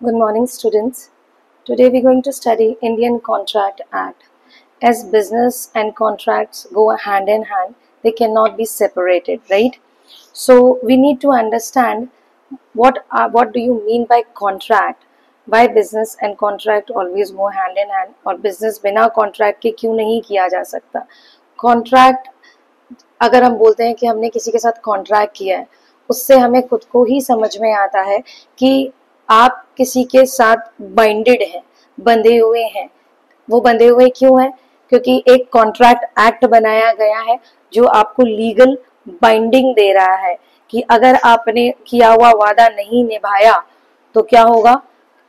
Good morning, students. Today we're going to study Indian Contract Act. As business and contracts go hand in hand, they cannot be separated, right? So we need to understand what do you mean by contract? Why business and contract always go hand in hand? और business बिना contract के क्यों नहीं किया जा सकता? Contract अगर हम बोलते हैं कि हमने किसी के साथ कॉन्ट्रैक्ट किया है, उससे हमें खुद को ही समझ में आता है कि आप किसी के साथ बाइंडेड हैं, बंधे हुए हैं। वो बंधे हुए क्यों हैं? क्योंकि एक कॉन्ट्रैक्ट एक्ट बनाया गया है जो आपको लीगल बाइंडिंग दे रहा है कि अगर आपने किया हुआ वादा नहीं निभाया तो क्या होगा,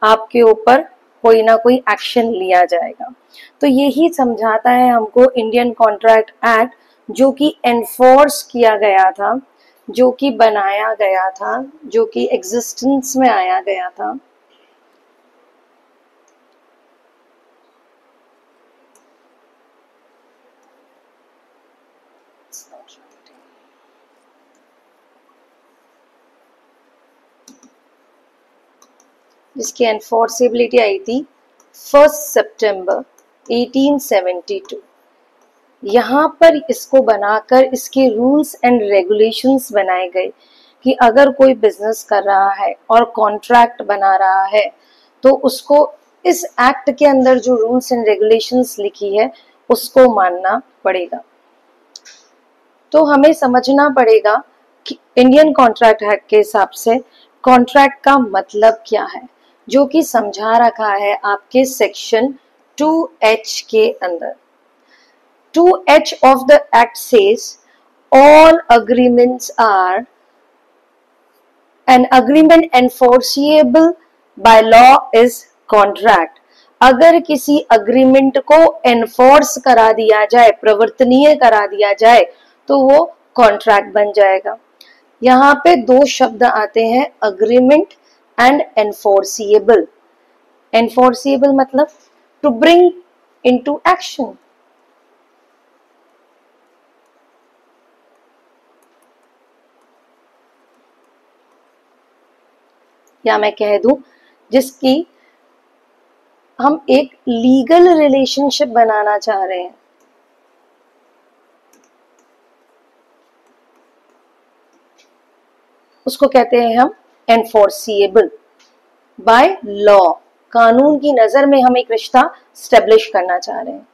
आपके ऊपर कोई ना कोई एक्शन लिया जाएगा। तो यही समझाता है हमको इंडियन कॉन्ट्रैक्ट एक्ट, जो कि एनफोर्स किया गया था, जो कि बनाया गया था, जो कि एग्जिस्टेंस में आया गया था। जिसकी एनफोर्सेबिलिटी आई थी 1 सितंबर 1872। यहाँ पर इसको बनाकर इसके रूल्स एंड रेगुलेशंस बनाए गए कि अगर कोई बिजनेस कर रहा है और कॉन्ट्रैक्ट बना रहा है तो उसको इस एक्ट के अंदर जो रूल्स एंड रेगुलेशंस लिखी है उसको मानना पड़ेगा। तो हमें समझना पड़ेगा कि इंडियन कॉन्ट्रैक्ट एक्ट के हिसाब से कॉन्ट्रैक्ट का मतलब क्या है, जो कि समझा रखा है आपके सेक्शन 2H के अंदर। 2H of the Act says all agreements are an agreement enforceable by law is contract। अगर किसी अग्रीमेंट को एनफोर्स करा दिया जाए, प्रवर्तनीय करा दिया जाए, तो वो कॉन्ट्रैक्ट बन जाएगा। यहाँ पे दो शब्द आते हैं, अग्रीमेंट एंड एनफोर्सिएबल। एनफोर्सिएबल मतलब टू ब्रिंग इनटू एक्शन। या मैं कह दूं जिसकी हम एक लीगल रिलेशनशिप बनाना चाह रहे हैं। उसको कहते हैं हम एनफोर्सिएबल बाय लॉ। कानून की नजर में हम एक रिश्ता स्टेब्लिश करना चाह रहे हैं।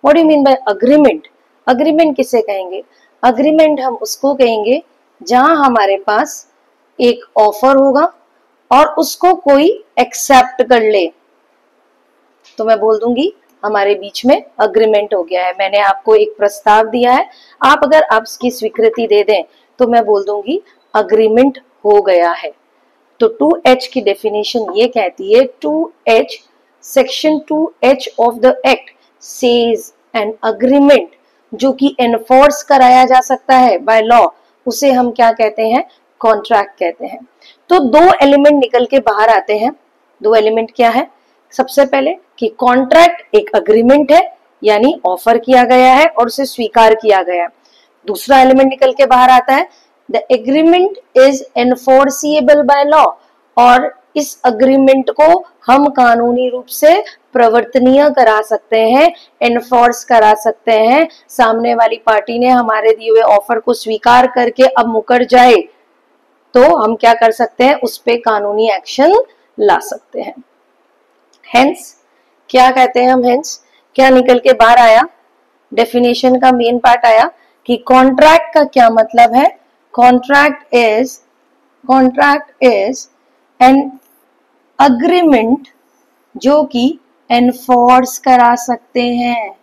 What do mean by agreement? Agreement किसे कहेंगे? अग्रीमेंट हम उसको कहेंगे जहां हमारे पास एक ऑफर होगा और उसको कोई एक्सेप्ट कर ले, तो मैं बोल दूंगी हमारे बीच में अग्रीमेंट हो गया है। मैंने आपको एक प्रस्ताव दिया है, आप अगर आप इसकी स्वीकृति दे दें तो मैं बोल दूंगी अग्रीमेंट हो गया है। तो 2H की डेफिनेशन ये कहती है, 2H section 2H of the act says an agreement जो कि एनफोर्स कराया जा सकता है बाय लॉ, उसे हम क्या कहते हैं? कॉन्ट्रैक्ट कहते हैं। तो दो एलिमेंट निकल के बाहर आते हैं। दो एलिमेंट क्या है? सबसे पहले कि कॉन्ट्रैक्ट एक अग्रीमेंट है, यानी ऑफर किया गया है और उसे स्वीकार किया गया है। दूसरा एलिमेंट निकल के बाहर आता है, the agreement is enforceable by law, और इस अग्रीमेंट को हम कानूनी रूप से प्रवर्तनीय करा सकते हैं, एनफोर्स करा सकते हैं। सामने वाली पार्टी ने हमारे दिए हुए ऑफर को स्वीकार करके अब मुकर जाए तो हम क्या कर सकते हैं? उस पे कानूनी एक्शन ला सकते हैं। हेंस क्या कहते हैं हम? हेंस क्या निकल के बाहर आया? डेफिनेशन का मेन पार्ट आया कि कॉन्ट्रैक्ट का क्या मतलब है। कॉन्ट्रैक्ट इज एन अग्रीमेंट जो कि एनफोर्स करा सकते हैं।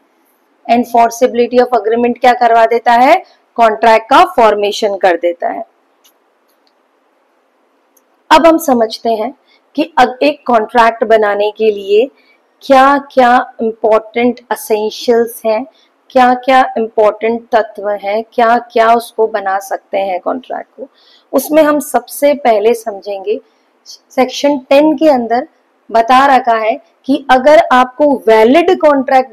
एनफोर्सेबिलिटी ऑफ अग्रीमेंट क्या करवा देता है? कॉन्ट्रैक्ट का फॉर्मेशन कर देता है। अब हम समझते हैं कि एक कॉन्ट्रैक्ट बनाने के लिए क्या क्या इम्पोर्टेंट एसेंशियल्स हैं, क्या क्या इम्पोर्टेंट तत्व हैं, क्या क्या उसको बना सकते हैं कॉन्ट्रैक्ट को। उसमें हम सबसे पहले समझेंगे, सेक्शन 10 के अंदर बता रखा है कि अगर आपको वैलिड कॉन्ट्रैक्ट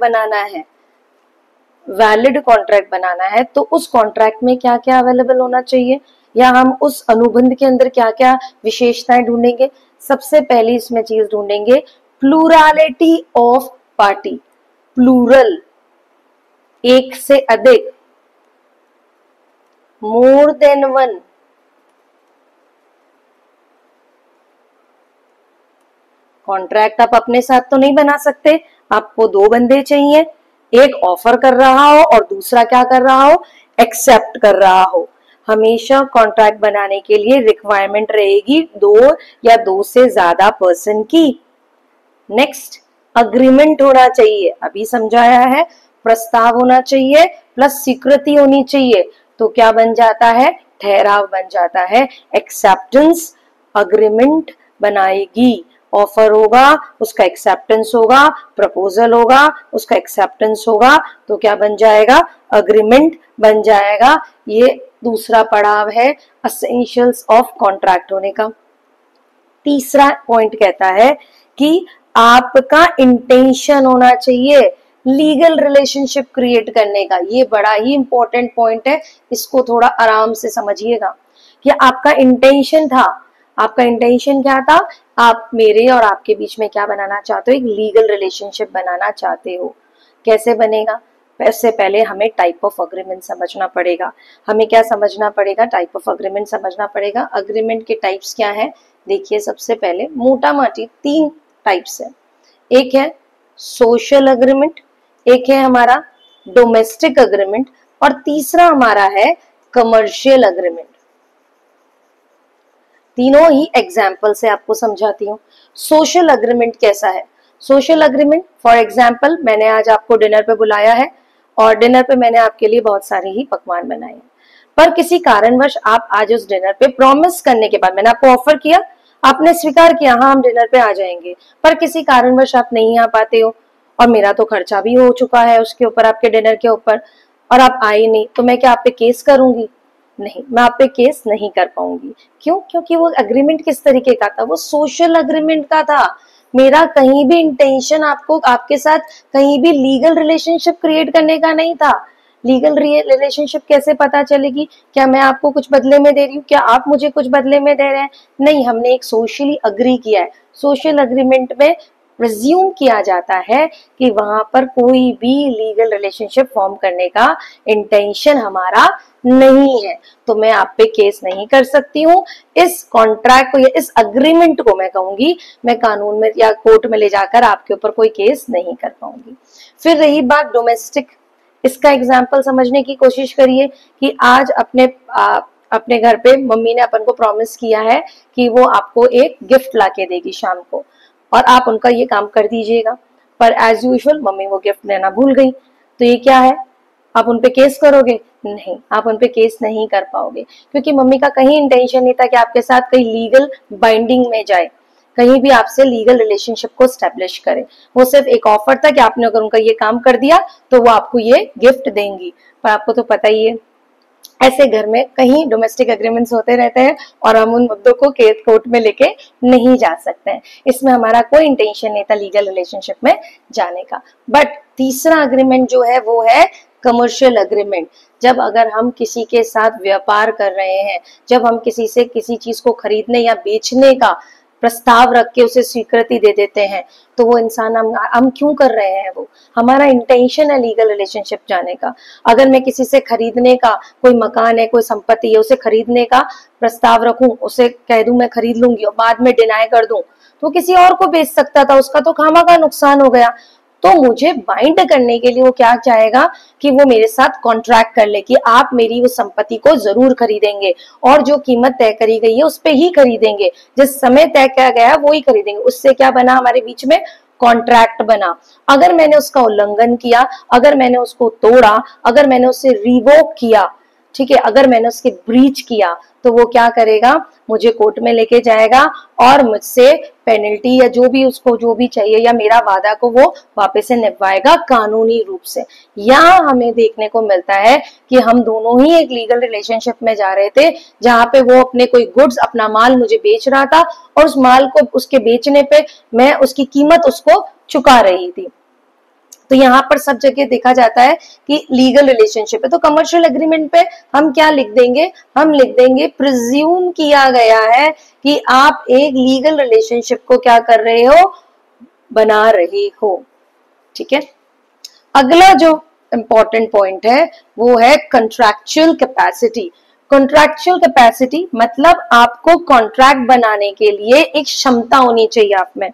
बनाना है तो उस कॉन्ट्रैक्ट में क्या क्या अवेलेबल होना चाहिए, या हम उस अनुबंध के अंदर क्या क्या विशेषताएं ढूंढेंगे। सबसे पहली इसमें चीज ढूंढेंगे प्लूरालिटी ऑफ पार्टी, प्लूरल एक से अधिक, मोर देन वन, कॉन्ट्रैक्ट आप अपने साथ तो नहीं बना सकते, आपको दो बंदे चाहिए, एक ऑफर कर रहा हो और दूसरा क्या कर रहा हो, एक्सेप्ट कर रहा हो। हमेशा कॉन्ट्रैक्ट बनाने के लिए रिक्वायरमेंट रहेगी दो या दो से ज्यादा पर्सन की। नेक्स्ट, अग्रीमेंट होना चाहिए, अभी समझाया है, प्रस्ताव होना चाहिए प्लस स्वीकृति होनी चाहिए, तो क्या बन जाता है, ठहराव बन जाता है, एक्सेप्टेंस अग्रीमेंट बनाएगी। ऑफर होगा उसका एक्सेप्टेंस होगा, प्रपोजल होगा उसका एक्सेप्टेंस होगा, तो क्या बन जाएगा, अग्रीमेंट बन जाएगा। ये दूसरा पड़ाव है एसेंशियल्स ऑफ कॉन्ट्रैक्ट होने का। तीसरा पॉइंट कहता है कि आपका इंटेंशन होना चाहिए लीगल रिलेशनशिप क्रिएट करने का। ये बड़ा ही इंपॉर्टेंट पॉइंट है, इसको थोड़ा आराम से समझिएगा कि आपका इंटेंशन था, आपका इंटेंशन क्या था, आप मेरे और आपके बीच में क्या बनाना चाहते हो, एक लीगल रिलेशनशिप बनाना चाहते हो। कैसे बनेगा, इससे पहले हमें टाइप ऑफ अग्रीमेंट समझना पड़ेगा। हमें क्या समझना पड़ेगा, टाइप ऑफ अग्रीमेंट समझना पड़ेगा। अग्रीमेंट के टाइप्स क्या है, देखिए सबसे पहले मोटा मोटी तीन टाइप्स है। एक है सोशल अग्रीमेंट, एक है हमारा डोमेस्टिक अग्रीमेंट और तीसरा हमारा है कमर्शियल अग्रीमेंट। तीनों ही एग्जाम्पल से आपको समझाती हूँ। सोशल अग्रीमेंट कैसा है, सोशल अग्रीमेंट फॉर एग्जाम्पल मैंने आज आपको डिनर पे बुलाया है और डिनर पे मैंने आपके लिए बहुत सारे ही पकवान बनाए हैं, पर किसी कारणवश आप आज उस डिनर पे प्रॉमिस करने के बाद, मैंने आपको ऑफर किया, आपने स्वीकार किया हाँ हम डिनर पे आ जाएंगे, पर किसी कारणवश आप नहीं आ पाते हो और मेरा तो खर्चा भी हो चुका है उसके ऊपर, आपके डिनर के ऊपर, और आप आए नहीं, तो मैं क्या आप पे केस करूंगी, नहीं, मैं आप पे केस नहीं कर पाऊंगी। क्यों, क्योंकि वो अग्रीमेंट किस तरीके का था, वो सोशल अग्रीमेंट का था। मेरा कहीं भी इंटेंशन आपको आपके साथ कहीं भी लीगल रिलेशनशिप क्रिएट करने का नहीं था। लीगल रिलेशनशिप कैसे पता चलेगी, क्या मैं आपको कुछ बदले में दे रही हूँ, क्या आप मुझे कुछ बदले में दे रहे हैं, नहीं, हमने एक सोशली अग्री किया है। सोशल अग्रीमेंट में प्रिज्यूम किया जाता है कि वहां पर कोई भी लीगल रिलेशनशिप फॉर्म करने का इंटेंशन हमारा नहीं है, तो मैं आप पे केस नहीं कर सकती हूँ। इस कॉन्ट्रैक्ट को या इस अग्रीमेंट को मैं कहूंगी मैं कानून में या कोर्ट में ले जाकर आपके ऊपर कोई केस नहीं कर पाऊंगी। फिर रही बात डोमेस्टिक, इसका एग्जाम्पल समझने की कोशिश करिए कि आज अपने घर पे मम्मी ने अपन को प्रॉमिस किया है कि वो आपको एक गिफ्ट लाके देगी शाम को और आप उनका ये काम कर दीजिएगा, पर एज यूजुअल मम्मी वो गिफ्ट देना भूल गई, तो ये क्या है, आप उनपे केस करोगे, नहीं, आप उनपे केस नहीं कर पाओगे, क्योंकि मम्मी का कहीं इंटेंशन नहीं था कि आपके साथ कहीं लीगल बाइंडिंग में जाए, कहीं भी आपसे लीगल रिलेशनशिप को स्टैब्लिश करे। वो सिर्फ एक ऑफर था कि आपने अगर उनका ये काम कर दिया तो वो आपको ये गिफ्ट देंगी, पर आपको तो पता ही है ऐसे घर में कहीं डोमेस्टिक एग्रीमेंट्स होते रहते हैं और हम उन मुद्दों को कोर्ट में लेके नहीं जा सकते हैं। इसमें हमारा कोई इंटेंशन नहीं था लीगल रिलेशनशिप में जाने का। बट तीसरा एग्रीमेंट जो है वो है कमर्शियल एग्रीमेंट। जब अगर हम किसी के साथ व्यापार कर रहे हैं, जब हम किसी से किसी चीज को खरीदने या बेचने का प्रस्ताव रख के उसे स्वीकृति दे देते हैं, तो वो इंसान हम क्यों कर रहे हैं, वो हमारा इंटेंशन है लीगल रिलेशनशिप जाने का। अगर मैं किसी से खरीदने का, कोई मकान है, कोई संपत्ति है, उसे खरीदने का प्रस्ताव रखूं, उसे कह दूं मैं खरीद लूंगी और बाद में डिनाई कर दूं, तो किसी और को बेच सकता था, उसका तो खामा का नुकसान हो गया। तो मुझे बाइंड करने के लिए वो क्या चाहेगा कि वो मेरे साथ कॉन्ट्रैक्ट कर ले कि आप मेरी उस संपत्ति को जरूर खरीदेंगे और जो कीमत तय करी गई है उस पे ही खरीदेंगे, जिस समय तय किया गया है वो ही खरीदेंगे। उससे क्या बना, हमारे बीच में कॉन्ट्रैक्ट बना। अगर मैंने उसका उल्लंघन किया, अगर मैंने उसको तोड़ा, अगर मैंने उसे रिवोक किया, ठीक है, अगर मैंने उसके ब्रीच किया, तो वो क्या करेगा, मुझे कोर्ट में लेके जाएगा और मुझसे पेनल्टी या जो भी उसको जो भी चाहिए या मेरा वादा को वो वापस से निभाएगा कानूनी रूप से। यहाँ हमें देखने को मिलता है कि हम दोनों ही एक लीगल रिलेशनशिप में जा रहे थे, जहां पे वो अपने कोई गुड्स, अपना माल मुझे बेच रहा था और उस माल को उसके बेचने पे मैं उसकी कीमत उसको चुका रही थी। तो यहाँ पर सब जगह देखा जाता है कि लीगल रिलेशनशिप है। तो कमर्शियल एग्रीमेंट पे हम क्या लिख देंगे, हम लिख देंगे प्रिज्यूम किया गया है कि आप एक लीगल रिलेशनशिप को क्या कर रहे हो, बना रहे हो। ठीक है, अगला जो इंपॉर्टेंट पॉइंट है वो है कॉन्ट्रैक्चुअल कैपेसिटी। कॉन्ट्रैक्चुअल कैपेसिटी मतलब आपको कॉन्ट्रैक्ट बनाने के लिए एक क्षमता होनी चाहिए आप में।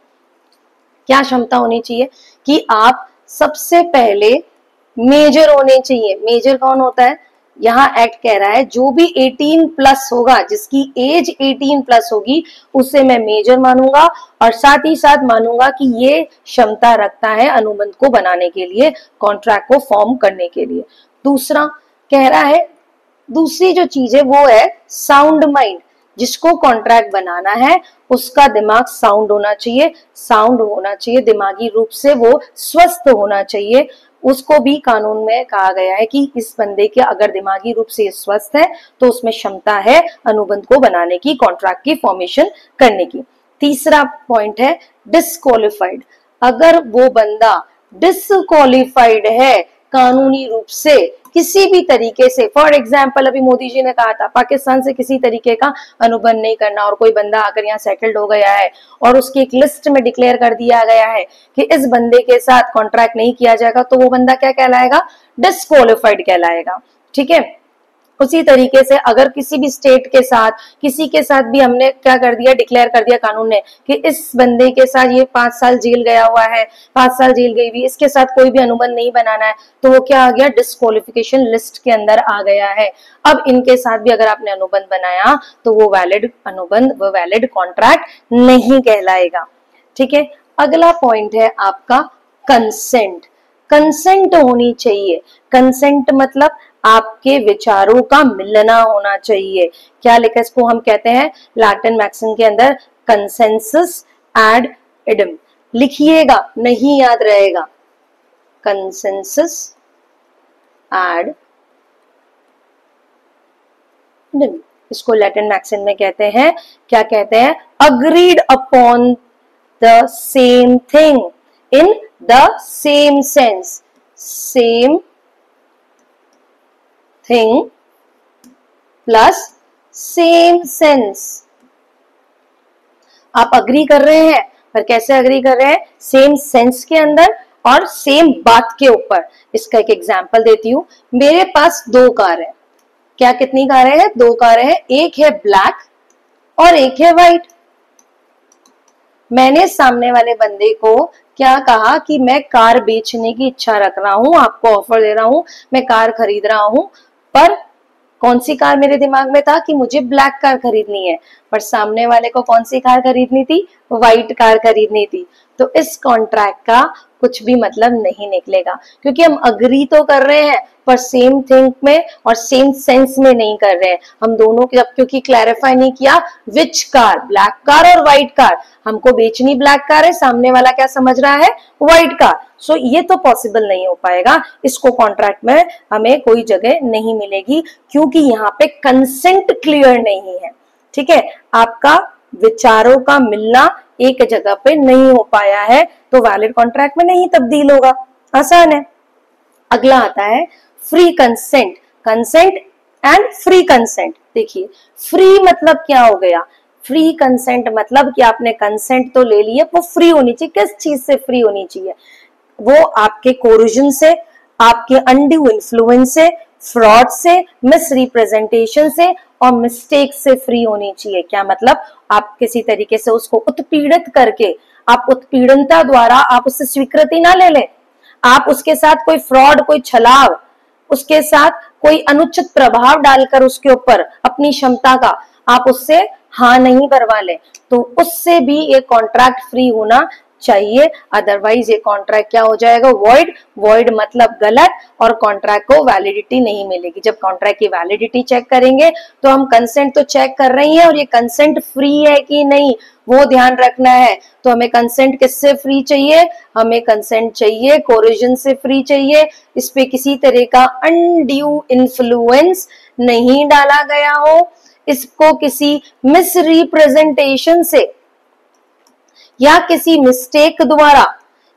क्या क्षमता होनी चाहिए कि आप सबसे पहले मेजर होने चाहिए। मेजर कौन होता है, यहाँ एक्ट कह रहा है जो भी 18 प्लस होगा, जिसकी एज 18 प्लस होगी, उसे मैं मेजर मानूंगा और साथ ही साथ मानूंगा कि ये क्षमता रखता है अनुबंध को बनाने के लिए, कॉन्ट्रैक्ट को फॉर्म करने के लिए। दूसरा कह रहा है, दूसरी जो चीज है वो है साउंड माइंड। जिसको कॉन्ट्रैक्ट बनाना है उसका दिमाग साउंड होना चाहिए, साउंड होना चाहिए, दिमागी रूप से वो स्वस्थ होना चाहिए। उसको भी कानून में कहा गया है कि इस बंदे के अगर दिमागी रूप से स्वस्थ है तो उसमें क्षमता है अनुबंध को बनाने की, कॉन्ट्रैक्ट की फॉर्मेशन करने की। तीसरा पॉइंट है डिस्क्वालिफाइड। अगर वो बंदा डिस्क्वालिफाइड है कानूनी रूप से किसी भी तरीके से, फॉर एग्जाम्पल अभी मोदी जी ने कहा था पाकिस्तान से किसी तरीके का अनुबंध नहीं करना, और कोई बंदा आकर यहाँ सेटल्ड हो गया है और उसकी एक लिस्ट में डिक्लेयर कर दिया गया है कि इस बंदे के साथ कॉन्ट्रैक्ट नहीं किया जाएगा, तो वो बंदा क्या कहलाएगा, डिस्क्वालिफाइड कहलाएगा। ठीक है, उसी तरीके से अगर किसी भी स्टेट के साथ, किसी के साथ भी हमने क्या कर दिया, डिक्लेयर कर दिया कानून ने कि इस बंदे के साथ ये 5 साल जेल गया हुआ है, 5 साल जेल गई हुई, इसके साथ कोई भी अनुबंध नहीं बनाना है, तो वो क्या आ गया, डिस्क्वालिफिकेशन लिस्ट के अंदर आ गया है। अब इनके साथ भी अगर आपने अनुबंध बनाया तो वो वैलिड अनुबंध, वो वैलिड कॉन्ट्रैक्ट नहीं कहलाएगा। ठीक है, अगला पॉइंट है आपका कंसेंट। कंसेंट होनी चाहिए। कंसेंट मतलब आपके विचारों का मिलना होना चाहिए। क्या लिखा, इसको हम कहते हैं लैटिन मैक्सिम के अंदर कंसेंसस एड इडम। लिखिएगा, नहीं याद रहेगा, कंसेंसस एड इडम। इसको लैटिन मैक्सिम में कहते हैं, क्या कहते हैं, agreed upon the same thing in the same sense. Same thing plus same sense. आप अग्री कर रहे हैं, पर कैसे अग्री कर रहे हैं, सेम सेंस के अंदर और सेम बात के ऊपर। इसका एक एग्जांपल देती हूं। मेरे पास 2 कार है। क्या, कितनी कारें हैं, 2 कारें हैं। एक है ब्लैक और एक है व्हाइट। मैंने सामने वाले बंदे को क्या कहा कि मैं कार बेचने की इच्छा रख रहा हूं, आपको ऑफर दे रहा हूं, मैं कार खरीद रहा हूं, पर कौन सी कार मेरे दिमाग में था कि मुझे ब्लैक कार खरीदनी है, पर सामने वाले को कौन सी कार खरीदनी थी, व्हाइट कार खरीदनी थी। तो इस कॉन्ट्रैक्ट का कुछ भी मतलब नहीं निकलेगा, क्योंकि हम अग्री तो कर रहे हैं पर सेम थिंग में और सेम सेंस में नहीं कर रहे हैं। हम दोनों के, क्योंकि क्लैरिफाई नहीं किया विच कार, ब्लैक कार और व्हाइट कार। हमको बेचनी ब्लैक कार है, सामने वाला क्या समझ रहा है, व्हाइट कार। सो ये तो पॉसिबल नहीं हो पाएगा, इसको कॉन्ट्रैक्ट में हमें कोई जगह नहीं मिलेगी, क्योंकि यहाँ पे कंसेंट क्लियर नहीं है। ठीक है, आपका विचारों का मिलना एक जगह पे नहीं हो पाया है, तो वैलिड कॉन्ट्रैक्ट में नहीं तब्दील होगा। आसान है। अगला आता है free consent. Consent and free consent. देखिए, फ्री मतलब क्या हो गया, फ्री कंसेंट मतलब कि आपने कंसेंट तो ले लिया, वो फ्री होनी चाहिए। किस चीज से फ्री होनी चाहिए, वो आपके कोरिजन से, आपके अनड्यू इन्फ्लुएंस से, फ्रॉड से, मिस रिप्रेजेंटेशन से और मिस्टेक से फ्री होनी चाहिए। क्या मतलब, आप किसी तरीके से उसको उत्पीड़ित करके, आप उत्पीड़नता द्वारा आप उससे स्वीकृति ना ले लें, आप उसके साथ कोई फ्रॉड, कोई छलाव, उसके साथ कोई अनुचित प्रभाव डालकर उसके ऊपर अपनी क्षमता का आप उससे हाँ नहीं करवा लें, तो उससे भी ये कॉन्ट्रैक्ट फ्री होना चाहिए। अदरवाइज ये कॉन्ट्रैक्ट क्या हो जाएगा, वॉइड। वॉइड मतलब गलत, और कॉन्ट्रैक्ट को वैलिडिटी नहीं मिलेगी। जब कॉन्ट्रैक्ट की वैलिडिटी चेक करेंगे तो हम कंसेंट तो चेक कर रही हैं, और ये कंसेंट फ्री है कि नहीं वो ध्यान रखना है। तो हमें कंसेंट किससे फ्री चाहिए, हमें कंसेंट चाहिए कोरिजन से फ्री चाहिए। इस पे किसी तरह का अनड्यू इन्फ्लुएंस नहीं डाला गया हो, इसको किसी मिसरिप्रेजेंटेशन से या किसी मिस्टेक द्वारा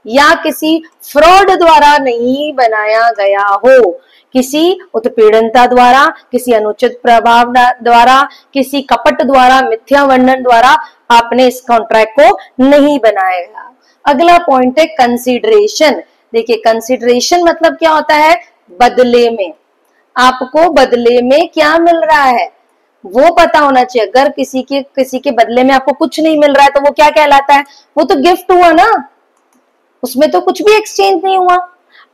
या किसी फ्रॉड द्वारा नहीं बनाया गया हो, किसी उत्पीड़नता द्वारा, किसी अनुचित प्रभाव द्वारा, किसी कपट द्वारा, मिथ्या वर्णन द्वारा आपने इस कॉन्ट्रैक्ट को नहीं बनाया। अगला पॉइंट है कंसीडरेशन। देखिए कंसीडरेशन मतलब क्या होता है, बदले में, आपको बदले में क्या मिल रहा है वो पता होना चाहिए। अगर किसी के बदले में आपको कुछ नहीं मिल रहा है तो वो क्या कहलाता है, वो तो गिफ्ट हुआ ना, उसमें तो कुछ भी एक्सचेंज नहीं हुआ।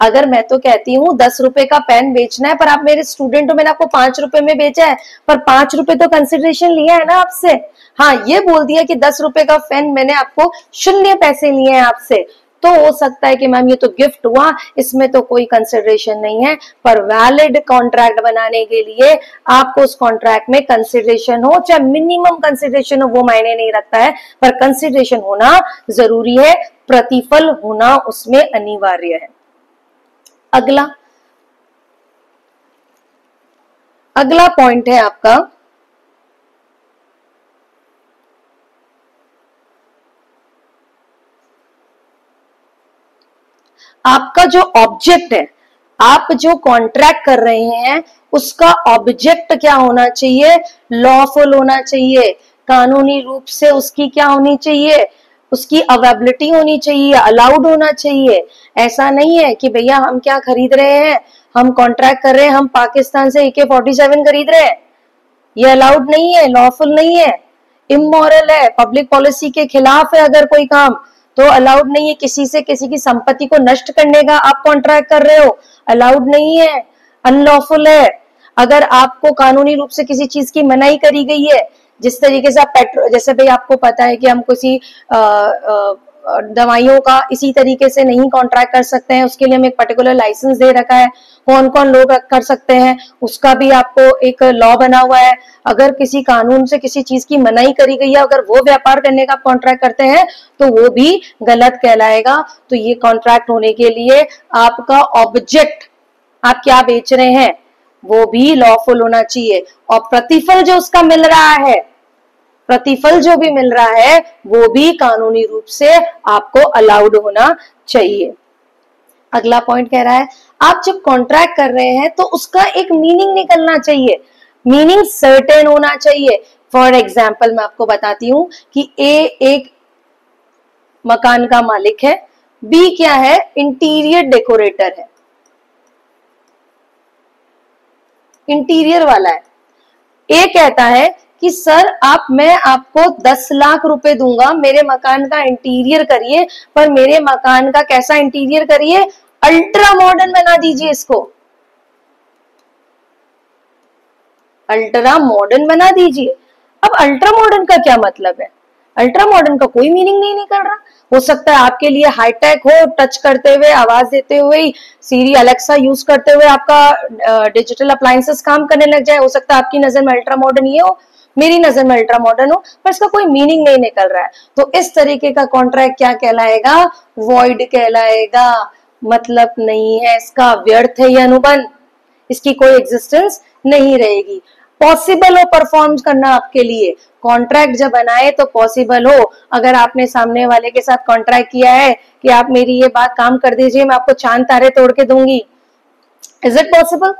अगर मैं तो कहती हूँ 10 रुपए का पेन बेचना है पर आप मेरे स्टूडेंट हो, मैंने आपको 5 रुपए में बेचा है, पर 5 रुपए तो कंसिडरेशन लिया है ना आपसे। हाँ, ये बोल दिया कि 10 रुपए का पेन मैंने आपको 0 पैसे लिए हैं आपसे, तो हो सकता है कि मैम ये तो गिफ्ट हुआ, इसमें तो कोई कंसिडरेशन नहीं है। पर वैलिड कॉन्ट्रैक्ट बनाने के लिए आपको उस कॉन्ट्रैक्ट में कंसिडरेशन हो, चाहे मिनिमम कंसिडरेशन हो, वो मायने नहीं रखता है, पर कंसिडरेशन होना जरूरी है, प्रतिफल होना उसमें अनिवार्य है। अगला पॉइंट है आपका आपका जो ऑब्जेक्ट है, आप जो कॉन्ट्रैक्ट कर रहे हैं उसका ऑब्जेक्ट क्या होना चाहिए, लॉफुल होना चाहिए, कानूनी रूप से उसकी क्या होनी चाहिए, उसकी अवेलेबिलिटी होनी चाहिए, अलाउड होना चाहिए। ऐसा नहीं है कि भैया हम क्या खरीद रहे हैं, हम कॉन्ट्रैक्ट कर रहे हैं, हम पाकिस्तान से AK-47 खरीद रहे हैं, ये अलाउड नहीं है, लॉफुल नहीं है, इमोरल है, पब्लिक पॉलिसी के खिलाफ है। अगर कोई काम तो अलाउड नहीं है। किसी से किसी की संपत्ति को नष्ट करने का आप कॉन्ट्रैक्ट कर रहे हो, अलाउड नहीं है, अनलॉफुल है। अगर आपको कानूनी रूप से किसी चीज की मनाही करी गई है, जिस तरीके से आप पेट्रोल, जैसे भाई आपको पता है कि हम किसी दवाइयों का इसी तरीके से नहीं कॉन्ट्रैक्ट कर सकते हैं, उसके लिए हमें एक पर्टिकुलर लाइसेंस दे रखा है, कौन कौन लोग कर सकते हैं, उसका भी आपको एक लॉ बना हुआ है। अगर किसी कानून से किसी चीज की मनाही करी गई है, अगर वो व्यापार करने का कॉन्ट्रैक्ट करते हैं तो वो भी गलत कहलाएगा। तो ये कॉन्ट्रैक्ट होने के लिए आपका ऑब्जेक्ट, आप क्या बेच रहे हैं, वो भी लॉफुल होना चाहिए, और प्रतिफल जो उसका मिल रहा है, प्रतिफल जो भी मिल रहा है वो भी कानूनी रूप से आपको अलाउड होना चाहिए। अगला पॉइंट कह रहा है आप जब कॉन्ट्रैक्ट कर रहे हैं तो उसका एक मीनिंग निकलना चाहिए, मीनिंग सर्टेन होना चाहिए। फॉर एग्जाम्पल मैं आपको बताती हूं कि ए एक मकान का मालिक है, बी क्या है, इंटीरियर डेकोरेटर है, इंटीरियर वाला है। ए कहता है कि सर मैं आपको 10 लाख रुपए दूंगा, मेरे मकान का इंटीरियर करिए, पर मेरे मकान का कैसा इंटीरियर करिए, अल्ट्रा मॉडर्न बना दीजिए, इसको अल्ट्रा मॉडर्न बना दीजिए। अब अल्ट्रा मॉडर्न का क्या मतलब है, अल्ट्रा मॉडर्न का कोई मीनिंग नहीं निकल रहा। हो सकता है आपके लिए हाईटेक हो, टच करते हुए, आवाज देते हुए, सीरी अलेक्सा यूज करते हुए आपका डिजिटल अप्लायंसेस काम करने लग जाए। हो सकता है आपकी नजर में अल्ट्रा मॉडर्न ये हो, मेरी नजर में अल्ट्रा मॉडर्न हो, पर इसका कोई मीनिंग नहीं निकल रहा है। तो इस तरीके का कॉन्ट्रैक्ट क्या कहलाएगा, वॉइड कहलाएगा, मतलब नहीं है इसका, व्यर्थ है ये अनुबंध, इसकी कोई एग्जिस्टेंस नहीं रहेगी। पॉसिबल हो परफॉर्म करना आपके लिए, कॉन्ट्रैक्ट जब बनाए तो पॉसिबल हो। अगर आपने सामने वाले के साथ कॉन्ट्रैक्ट किया है कि आप मेरी ये बात काम कर दीजिए, मैं आपको चांद तारे तोड़ के दूंगी, इज इट पॉसिबल,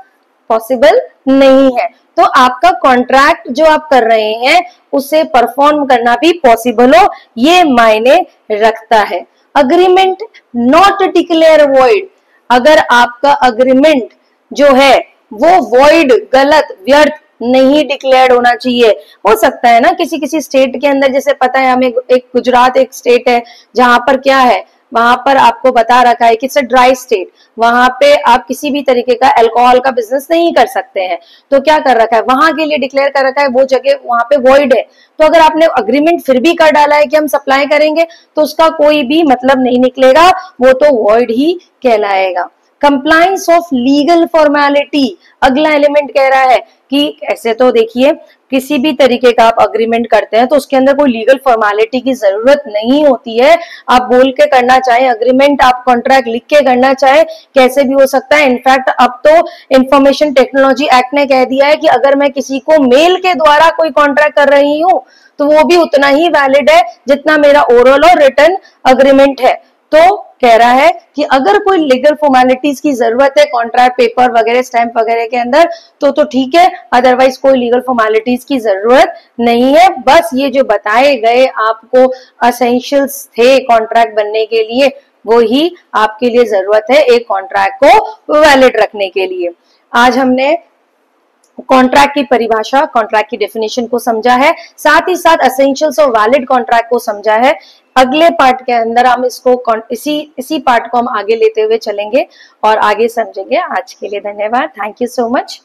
पॉसिबल नहीं है। तो आपका कॉन्ट्रैक्ट जो आप कर रहे हैं उसे परफॉर्म करना भी पॉसिबल हो, ये मायने रखता है। अग्रीमेंट नॉट डिक्लेयर वॉइड, अगर आपका अग्रीमेंट जो है वो वॉइड, गलत, व्यर्थ नहीं डिक्लेयर्ड होना चाहिए। हो सकता है ना किसी किसी स्टेट के अंदर, जैसे पता है हमें, एक गुजरात एक स्टेट है जहां पर क्या है, वहां पर आपको बता रखा है कि इट्स अ ड्राई स्टेट, वहां पे आप किसी भी तरीके का अल्कोहल का बिजनेस नहीं कर सकते हैं। तो क्या कर रखा है, वहां के लिए डिक्लेयर कर रखा है वो जगह वहां पे वॉइड है। तो अगर आपने अग्रीमेंट फिर भी कर डाला है कि हम सप्लाई करेंगे, तो उसका कोई भी मतलब नहीं निकलेगा, वो तो वॉइड ही कहलाएगा। कंप्लायंस ऑफ लीगल फॉर्मेलिटी, अगला एलिमेंट कह रहा है कि ऐसे तो देखिए किसी भी तरीके का आप अग्रीमेंट करते हैं तो उसके अंदर कोई लीगल फॉर्मेलिटी की जरूरत नहीं होती है। आप बोल के करना चाहें अग्रीमेंट, आप कॉन्ट्रैक्ट लिख के करना चाहें, कैसे भी हो सकता है। इनफैक्ट अब तो इंफॉर्मेशन टेक्नोलॉजी एक्ट ने कह दिया है कि अगर मैं किसी को मेल के द्वारा कोई कॉन्ट्रैक्ट कर रही हूं तो वो भी उतना ही वैलिड है जितना मेरा ओरल और रिटन अग्रीमेंट है। तो कह रहा है कि अगर कोई लीगल फॉर्मेलिटीज की जरूरत है कॉन्ट्रैक्ट पेपर वगैरह स्टैंप वगैरह के अंदर तो ठीक है, अदरवाइज कोई लीगल फॉर्मेलिटीज की जरूरत नहीं है। बस ये जो बताए गए आपको असेंशियल्स थे कॉन्ट्रैक्ट बनने के लिए, वो ही आपके लिए जरूरत है एक कॉन्ट्रैक्ट को वैलिड रखने के लिए। आज हमने कॉन्ट्रैक्ट की परिभाषा, कॉन्ट्रैक्ट की डेफिनेशन को समझा है, साथ ही साथ एसेंशियल्स और वैलिड कॉन्ट्रैक्ट को समझा है। अगले पार्ट के अंदर हम इसको इसी पार्ट को हम आगे लेते हुए चलेंगे और आगे समझेंगे। आज के लिए धन्यवाद। Thank you so much.